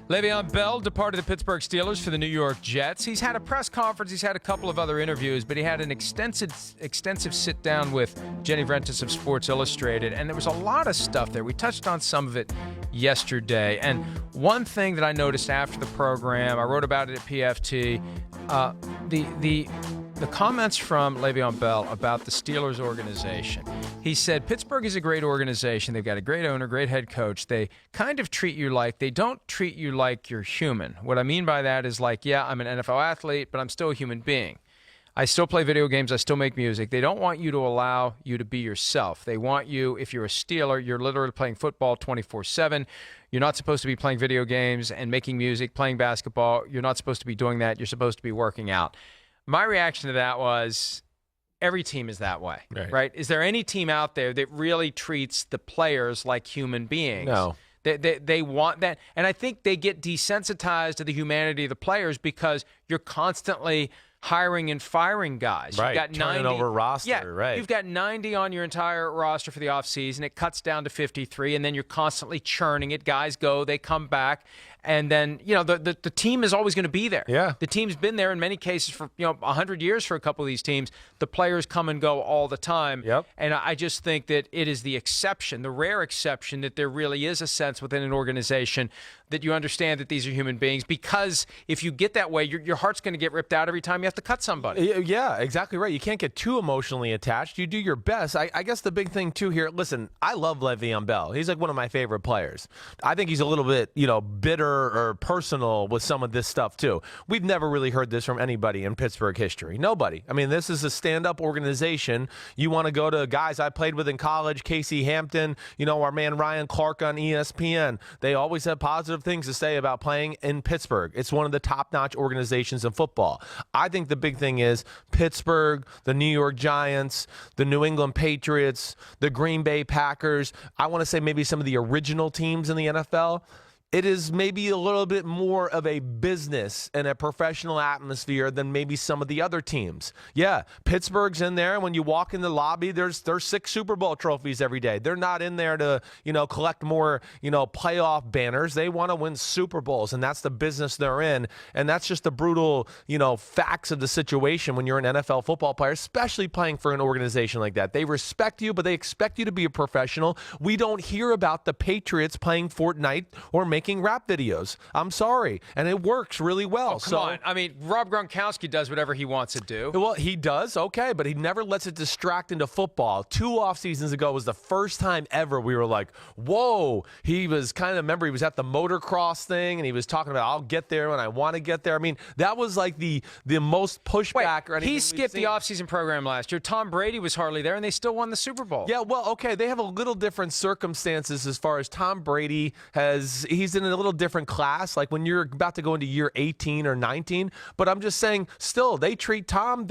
Le'Veon Bell departed the Pittsburgh Steelers for the New York Jets. He's had a press conference. He's had a couple of other interviews, but he had an extensive sit-down with Jenny Vrentas of Sports Illustrated, and there was a lot of stuff there. We touched on some of it yesterday, and one thing that I noticed after the program, I wrote about it at PFT, the comments from Le'Veon Bell about the Steelers organization. He said, Pittsburgh is a great organization. They've got a great owner, great head coach. They kind of treat you like, they don't treat you like you're human. What I mean by that is like, yeah, I'm an NFL athlete, but I'm still a human being. I still play video games. I still make music. They don't want you to allow you to be yourself. They want you, if you're a Steeler, you're literally playing football 24/7. You're not supposed to be playing video games and making music, playing basketball. You're not supposed to be doing that. You're supposed to be working out. My reaction to that was, every team is that way, right? Is there any team out there that really treats the players like human beings? No. They want that. And I think they get desensitized to the humanity of the players because you're constantly hiring and firing guys. Right, You've got turning 90, over roster, yeah, right. You've got 90 on your entire roster for the offseason. It cuts down to 53, and then you're constantly churning it. Guys go, they come back, and then, you know, the team is always going to be there. Yeah. The team's been there in many cases for, 100 years for a couple of these teams. The players come and go all the time. Yep. And I just think that it is the exception, the rare exception, that there really is a sense within an organization that you understand that these are human beings, because if you get that way, your heart's going to get ripped out every time you have to cut somebody. Yeah, exactly right. You can't get too emotionally attached. You do your best. I guess the big thing, too, here, listen, I love Le'Veon Bell. He's like one of my favorite players. I think he's a little bit, bitter or personal with some of this stuff, too. We've never really heard this from anybody in Pittsburgh history. Nobody. I mean, this is a stand-up organization. You want to go to guys I played with in college, Casey Hampton, our man Ryan Clark on ESPN. They always have positive things to say about playing in Pittsburgh. It's one of the top-notch organizations in football. I think the big thing is Pittsburgh, the New York Giants, the New England Patriots, the Green Bay Packers. I want to say maybe some of the original teams in the NFL. It is maybe a little bit more of a business and a professional atmosphere than maybe some of the other teams. Yeah, Pittsburgh's in there. When you walk in the lobby, there's 6 Super Bowl trophies every day. They're not in there to, collect more, playoff banners. They want to win Super Bowls, and that's the business they're in. And that's just the brutal, facts of the situation when you're an NFL football player, especially playing for an organization like that. They respect you, but they expect you to be a professional. We don't hear about the Patriots playing Fortnite or making rap videos. I'm sorry. And it works really well. Oh, come on. I mean, Rob Gronkowski does whatever he wants to do. Well, he does, okay, but he never lets it distract into football. 2 off seasons ago was the first time ever we were like, whoa. He was remember he was at the motocross thing, and he was talking about, I'll get there when I want to get there. I mean, that was like the most pushback. Wait, he skipped the offseason program last year. Tom Brady was hardly there, and they still won the Super Bowl. Yeah, well, okay, they have a little different circumstances as far as Tom Brady he's in a little different class, like when you're about to go into year 18 or 19. But I'm just saying, still, they treat Tom,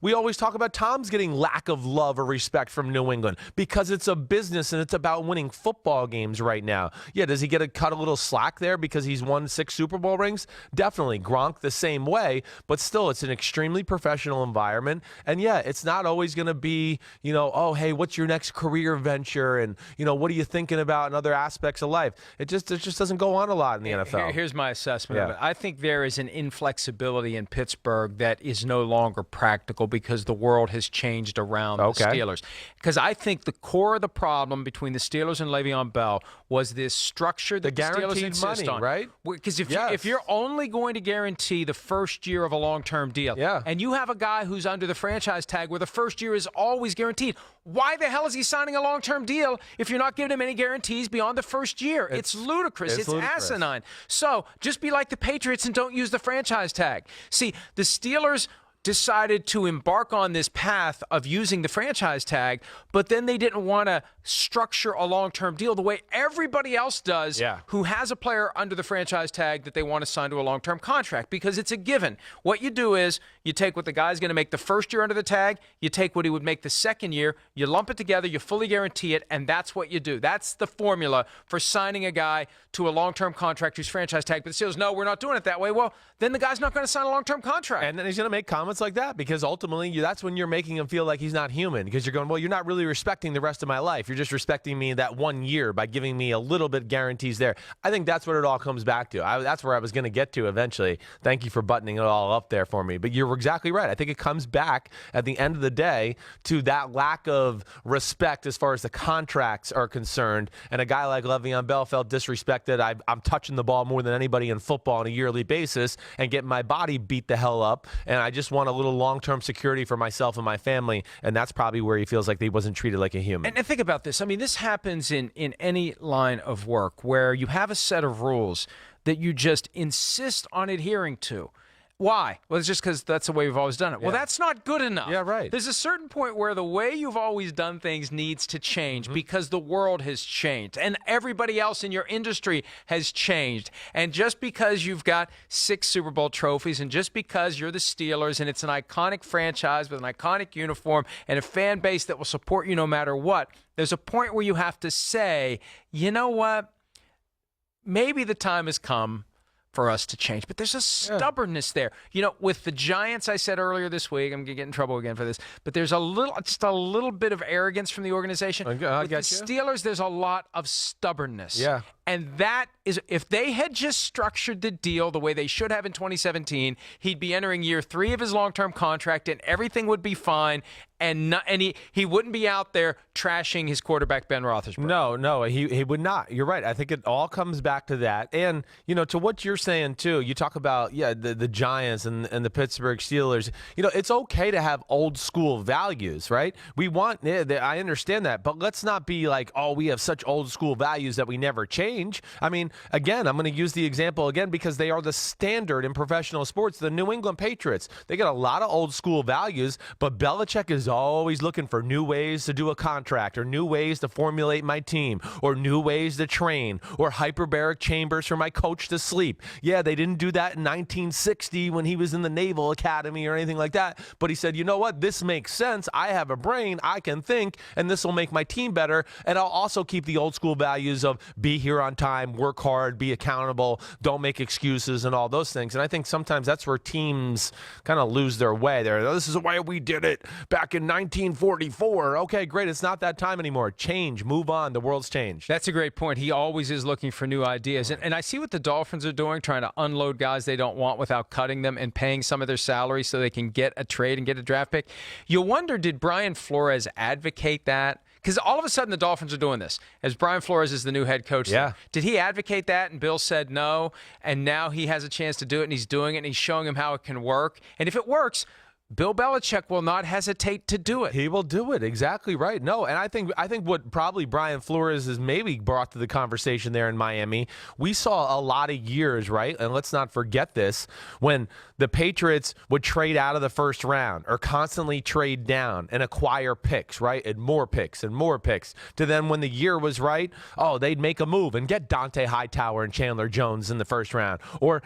we always talk about Tom's getting lack of love or respect from New England because it's a business and it's about winning football games right now. Yeah, does he get a cut a little slack there because he's won 6 Super Bowl rings? Definitely. Gronk the same way, but still, it's an extremely professional environment. And yeah, it's not always going to be, oh, hey, what's your next career venture? And, what are you thinking about in other aspects of life? It just doesn't go on a lot in the NFL. Here's my assessment of it. I think there is an inflexibility in Pittsburgh that is no longer practical because the world has changed around the Steelers. Because I think the core of the problem between the Steelers and Le'Veon Bell was this structure that the Steelers insist on. Right? Because if you're only going to guarantee the first year of a long-term deal, and you have a guy who's under the franchise tag where the first year is always guaranteed, why the hell is he signing a long-term deal if you're not giving him any guarantees beyond the first year? It's ludicrous. It's asinine. So just be like the Patriots and don't use the franchise tag. See, the Steelers decided to embark on this path of using the franchise tag, but then they didn't want to structure a long-term deal the way everybody else does who has a player under the franchise tag that they want to sign to a long-term contract, because it's a given. What you do is you take what the guy's going to make the first year under the tag, you take what he would make the second year, you lump it together, you fully guarantee it, and that's what you do. That's the formula for signing a guy to a long-term contract who's franchise tag. But the Steelers, no, we're not doing it that way. Well, then the guy's not going to sign a long-term contract. And then he's going to make comments moments like that, because ultimately that's when you're making him feel like he's not human, because you're going, well, you're not really respecting the rest of my life. You're just respecting me that 1 year by giving me a little bit guarantees there. I think that's what it all comes back to. That's where I was going to get to eventually. Thank you for buttoning it all up there for me. But you're exactly right. I think it comes back at the end of the day to that lack of respect as far as the contracts are concerned. And a guy like Le'Veon Bell felt disrespected. I'm touching the ball more than anybody in football on a yearly basis and getting my body beat the hell up. And I just want a little long-term security for myself and my family. And that's probably where he feels like he wasn't treated like a human. And think about this. I mean, this happens in any line of work where you have a set of rules that you just insist on adhering to. Why? Well, it's just because that's the way we've always done it. Yeah. Well, that's not good enough. Yeah, right. There's a certain point where the way you've always done things needs to change because the world has changed and everybody else in your industry has changed. And just because you've got 6 Super Bowl trophies and just because you're the Steelers and it's an iconic franchise with an iconic uniform and a fan base that will support you no matter what, there's a point where you have to say, you know what? Maybe the time has come for us to change. But there's a stubbornness there. You know, with the Giants, I said earlier this week, I'm going to get in trouble again for this, but there's just a little bit of arrogance from the organization. With the Steelers, there's a lot of stubbornness. Yeah. And that is, if they had just structured the deal the way they should have in 2017, he'd be entering year 3 of his long-term contract and everything would be fine. And he wouldn't be out there trashing his quarterback, Ben Roethlisberger. No, he would not. You're right. I think it all comes back to that. And, you know, to what you're saying, too, you talk about, the Giants and the Pittsburgh Steelers. You know, it's okay to have old school values, right? I understand that. But let's not be like, oh, we have such old school values that we never change. I mean, again, I'm going to use the example again because they are the standard in professional sports. The New England Patriots, they got a lot of old school values, but Belichick is always looking for new ways to do a contract or new ways to formulate my team or new ways to train or hyperbaric chambers for my coach to sleep. Yeah, they didn't do that in 1960 when he was in the Naval Academy or anything like that. But he said, you know what? This makes sense. I have a brain. I can think, and this will make my team better. And I'll also keep the old school values of be here on time, work hard, be accountable, don't make excuses and all those things. And I think sometimes that's where teams kind of lose their way. This is the way we did it back in 1944. Okay, great. It's not that time anymore. Change. Move on. The world's changed. That's a great point. He always is looking for new ideas. And I see what the Dolphins are doing, trying to unload guys they don't want without cutting them and paying some of their salary so they can get a trade and get a draft pick. You wonder, did Brian Flores advocate that? Because all of a sudden the Dolphins are doing this. As Brian Flores is the new head coach. Yeah. Did he advocate that and Bill said no, and now he has a chance to do it and he's doing it and he's showing him how it can work? And if it works, Bill Belichick will not hesitate to do it. He will do it. Exactly right. No, and I think what probably Brian Flores has maybe brought to the conversation there in Miami, we saw a lot of years, right? And let's not forget this, when the Patriots would trade out of the first round or constantly trade down and acquire picks, right? And more picks and more picks. To then when the year was right, they'd make a move and get Dante Hightower and Chandler Jones in the first round. Or,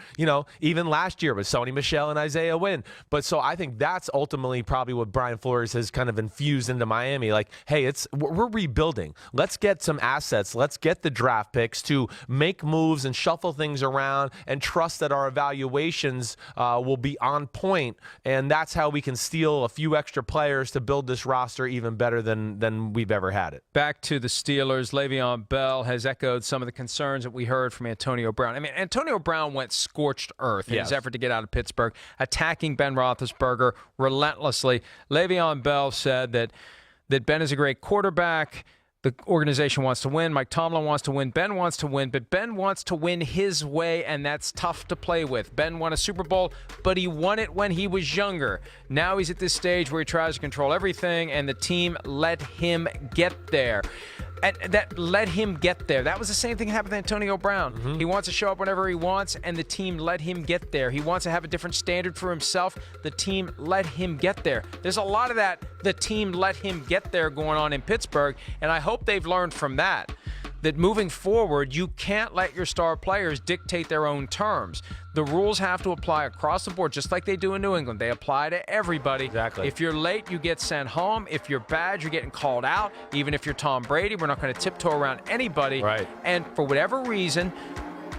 even last year with Sony Michel and Isaiah Wynn. But so I think that's ultimately probably what Brian Flores has kind of infused into Miami. Like, hey, we're rebuilding. Let's get some assets. Let's get the draft picks to make moves and shuffle things around and trust that our evaluations will be on point. And that's how we can steal a few extra players to build this roster even better than we've ever had it. Back to the Steelers, Le'Veon Bell has echoed some of the concerns that we heard from Antonio Brown. I mean, Antonio Brown went scorched earth in his effort to get out of Pittsburgh, attacking Ben Roethlisberger relentlessly. Le'Veon Bell said that Ben is a great quarterback. The organization wants to win. Mike Tomlin wants to win. Ben wants to win, but Ben wants to win his way, and that's tough to play with. Ben won a Super Bowl, but he won it when he was younger. Now he's at this stage where he tries to control everything, and the team let him get there. And that let him get there. That was the same thing that happened to Antonio Brown. He wants to show up whenever he wants, and the team let him get there. He wants to have a different standard for himself. The team let him get there. There's a lot of that, the team let him get there, going on in Pittsburgh, and I hope they've learned from that moving forward, you can't let your star players dictate their own terms. The rules have to apply across the board, just like they do in New England. They apply to everybody. Exactly. If you're late, you get sent home. If you're bad, you're getting called out. Even if you're Tom Brady, we're not going to tiptoe around anybody. Right. And for whatever reason,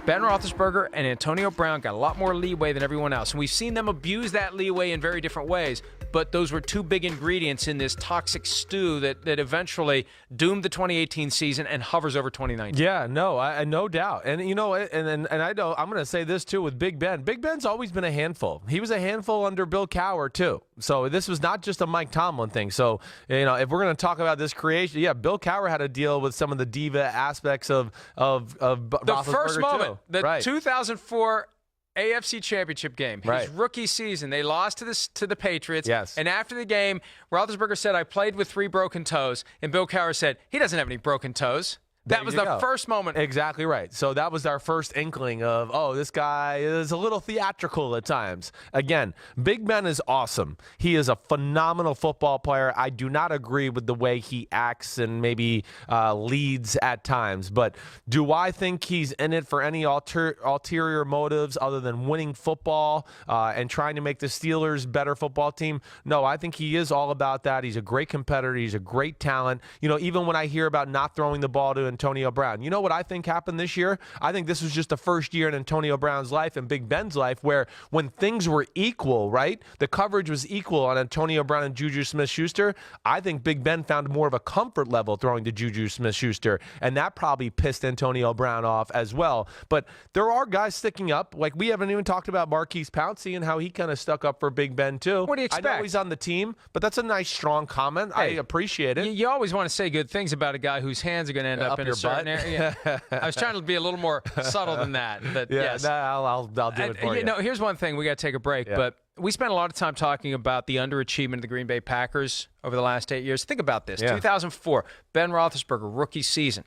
Ben Roethlisberger and Antonio Brown got a lot more leeway than everyone else. And we've seen them abuse that leeway in very different ways. But those were two big ingredients in this toxic stew that eventually doomed the 2018 season and hovers over 2019. Yeah, no doubt. And you know, and I know I'm going to say this too with Big Ben. Big Ben's always been a handful. He was a handful under Bill Cowher too. So this was not just a Mike Tomlin thing. So you know, if we're going to talk about this creation, yeah, Bill Cowher had to deal with some of the diva aspects of the first moment, too. the 2004 AFC Championship game, his rookie season, they lost to the Patriots. Yes. And after the game, Roethlisberger said, "I played with 3 broken toes," and Bill Cowher said, "He doesn't have any broken toes." That was the first moment. Exactly right. So that was our first inkling of, oh, this guy is a little theatrical at times. Again, Big Ben is awesome. He is a phenomenal football player. I do not agree with the way he acts and maybe leads at times. But do I think he's in it for any ulterior motives other than winning football and trying to make the Steelers better football team? No, I think he is all about that. He's a great competitor. He's a great talent. You know, even when I hear about not throwing the ball to Antonio Brown. You know what I think happened this year? I think this was just the first year in Antonio Brown's life and Big Ben's life where when things were equal, right? The coverage was equal on Antonio Brown and Juju Smith-Schuster. I think Big Ben found more of a comfort level throwing to Juju Smith-Schuster, and that probably pissed Antonio Brown off as well. But there are guys sticking up. Like, we haven't even talked about Marquise Pouncey and how he kind of stuck up for Big Ben, too. What do you expect? I know he's on the team, but that's a nice, strong comment. Hey, I appreciate it. You always want to say good things about a guy whose hands are going to end up in a certain area. I was trying to be a little more subtle than that, but yes. I'll do it for you. No, here's one thing. We got to take a break, but we spent a lot of time talking about the underachievement of the Green Bay Packers over the last 8 years. Think about this. 2004, Ben Roethlisberger, rookie season.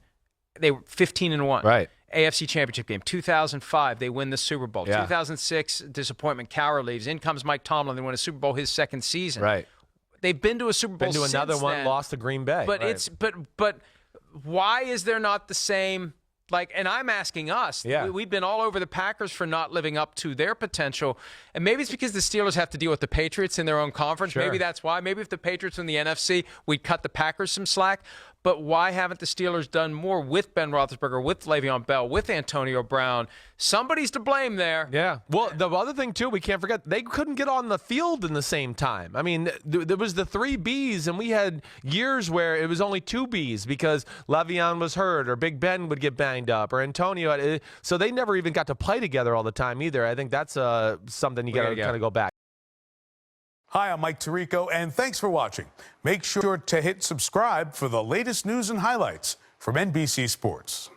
They were 15-1. Right. AFC Championship game. 2005, they win the Super Bowl. Yeah. 2006, disappointment. Cowher leaves. In comes Mike Tomlin. They win a Super Bowl his second season. Right. They've been to a Super Bowl since another one, then, lost to Green Bay. But but why is there not the same? Like, and I'm asking us. Yeah. We've been all over the Packers for not living up to their potential. And maybe it's because the Steelers have to deal with the Patriots in their own conference. Sure. Maybe that's why. Maybe if the Patriots were in the NFC, we'd cut the Packers some slack. But why haven't the Steelers done more with Ben Roethlisberger, with Le'Veon Bell, with Antonio Brown? Somebody's to blame there. Yeah. Well, the other thing, too, we can't forget, they couldn't get on the field in the same time. I mean, there was the 3 Bs, and we had years where it was only 2 Bs because Le'Veon was hurt or Big Ben would get banged up or Antonio. So they never even got to play together all the time either. I think that's something you got to kind of go back. Hi, I'm Mike Tirico, and thanks for watching. Make sure to hit subscribe for the latest news and highlights from NBC Sports.